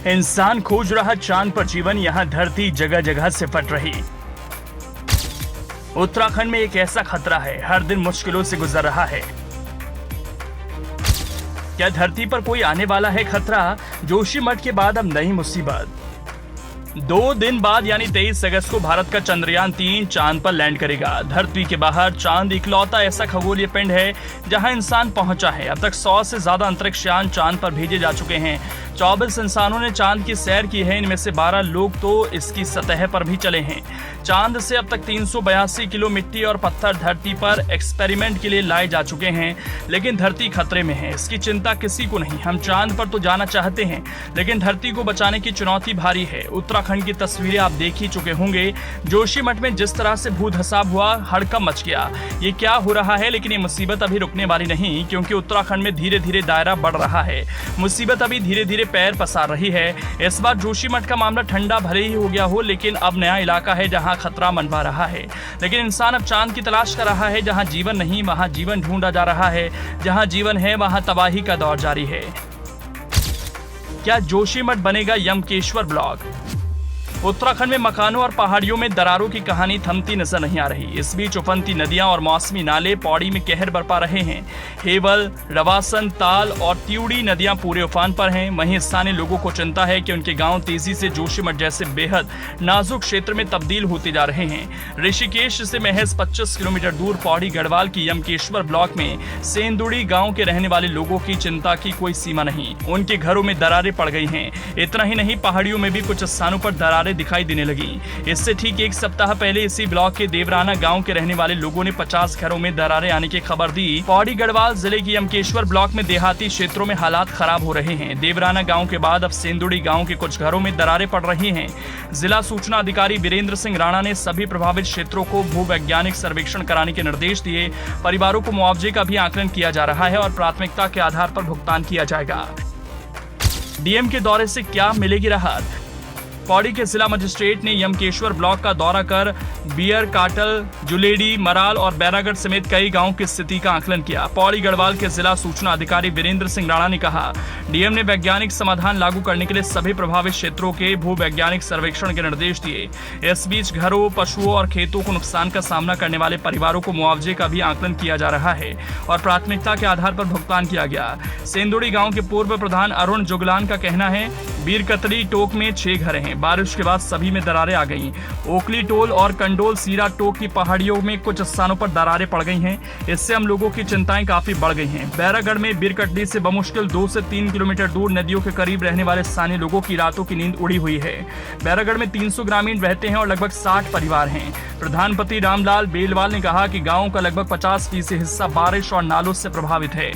इंसान खोज रहा चांद पर जीवन, यहाँ धरती जगह जगह से फट रही। उत्तराखंड में एक ऐसा खतरा है, हर दिन मुश्किलों से गुजर रहा है। क्या धरती पर कोई आने वाला है खतरा? जोशीमठ के बाद अब नई मुसीबत। 2 दिन बाद यानी 23 अगस्त को भारत का चंद्रयान 3 चांद पर लैंड करेगा। धरती के बाहर चांद इकलौता ऐसा खगोलीय पिंड है जहां इंसान पहुंचा है। अब तक 100 से ज्यादा अंतरिक्ष यान चांद पर भेजे जा चुके हैं। 24 इंसानों ने चांद की सैर की है, इनमें से 12 लोग तो इसकी सतह पर भी चले हैं। चांद से अब तक 382 किलो मिट्टी और पत्थर धरती पर एक्सपेरिमेंट के लिए लाए जा चुके हैं, लेकिन धरती खतरे में है। इसकी चिंता किसी को नहीं। हम चांद पर तो जाना चाहते हैं, लेकिन धरती को बचाने की चुनौती भारी है। उत्तराखंड की तस्वीरें आप देख ही चुके होंगे। जोशीमठ में जिस तरह से भू धसाव हुआ, हड़कंप मच गया। ये क्या हो रहा है? लेकिन ये मुसीबत अभी रुकने वाली नहीं, क्योंकि उत्तराखंड में धीरे धीरे दायरा बढ़ रहा है। मुसीबत अभी धीरे धीरे पैर पसार रही है। इस बार जोशीमठ का मामला ठंडा भले ही हो गया हो, लेकिन अब नया इलाका है जहां खतरा मनवा रहा है। लेकिन इंसान अब चांद की तलाश कर रहा है। जहां जीवन नहीं, वहां जीवन ढूंढा जा रहा है। जहां जीवन है, वहां तबाही का दौर जारी है। क्या जोशीमठ बनेगा यमकेश्वर ब्लॉक? उत्तराखंड में मकानों और पहाड़ियों में दरारों की कहानी थमती नजर नहीं आ रही। इस बीच उफनती नदियां और मौसमी नाले पौड़ी में कहर बरपा रहे हैं। हेवल, रवासन, ताल और त्यूड़ी नदियां पूरे उफान पर हैं। वहीं स्थानीय लोगों को चिंता है कि उनके गांव तेजी से जोशीमठ जैसे बेहद नाजुक क्षेत्र में तब्दील होते जा रहे हैं। ऋषिकेश से महज 25 किलोमीटर दूर पौड़ी गढ़वाल की यमकेश्वर ब्लॉक में सेंदुड़ी गाँव के रहने वाले लोगों की चिंता की कोई सीमा नहीं। उनके घरों में दरारें पड़ गई हैं। इतना ही नहीं, पहाड़ियों में भी कुछ स्थानों पर दरारें दिखाई देने लगी। इससे ठीक 1 सप्ताह पहले इसी ब्लॉक के देवराना गांव के रहने वाले लोगों ने 50 घरों में दरारें आने की खबर दी। पौड़ी गढ़वाल जिले की यमकेश्वर ब्लॉक में देहाती क्षेत्रों में हालात खराब हो रहे हैं। देवराना गांव के बाद अब सेंदुड़ी गांव के कुछ घरों में दरारें पड़ रही हैं। जिला सूचना अधिकारी वीरेंद्र सिंह राणा ने सभी प्रभावित क्षेत्रों को भूवैज्ञानिक सर्वेक्षण कराने के निर्देश दिए। परिवारों को मुआवजे का भी आकलन किया जा रहा है और प्राथमिकता के आधार पर भुगतान किया जाएगा। डीएम के दौरे से क्या मिलेगी राहत? पौड़ी के जिला मजिस्ट्रेट ने यमकेश्वर ब्लॉक का दौरा कर बियर, काटल, जुलेडी, मराल और बैरागढ़ समेत कई गांवों की स्थिति का आकलन किया। पौड़ी गढ़वाल के जिला सूचना अधिकारी वीरेंद्र सिंह राणा ने कहा, डीएम ने वैज्ञानिक समाधान लागू करने के लिए सभी प्रभावित क्षेत्रों के भूवैज्ञानिक सर्वेक्षण के निर्देश दिए। इस बीच घरों, पशुओं और खेतों को नुकसान का सामना करने वाले परिवारों को मुआवजे का भी आकलन किया जा रहा है और प्राथमिकता के आधार पर भुगतान किया गया। सेंदुड़ी गाँव के पूर्व प्रधान अरुण जुगलान का कहना है, बीरकतरी टोक में 6 घर हैं। बारिश के बाद सभी में दरारें आ गईं। ओकली टोल और कंडोल सीरा टोक की पहाड़ियों में कुछ स्थानों पर दरारें पड़ गई हैं। इससे हम लोगों की चिंताएं काफी बढ़ गई हैं। बैरागढ़ में बीरकटली से बमुश्किल 2 से 3 किलोमीटर दूर नदियों के करीब रहने वाले स्थानीय लोगों की रातों की नींद उड़ी हुई है। बैरागढ़ में 300 ग्रामीण रहते हैं और लगभग 60 परिवार हैं। प्रधानपति रामलाल बेलवाल ने कहा कि गाँव का लगभग 50% हिस्सा बारिश और नालों से प्रभावित है।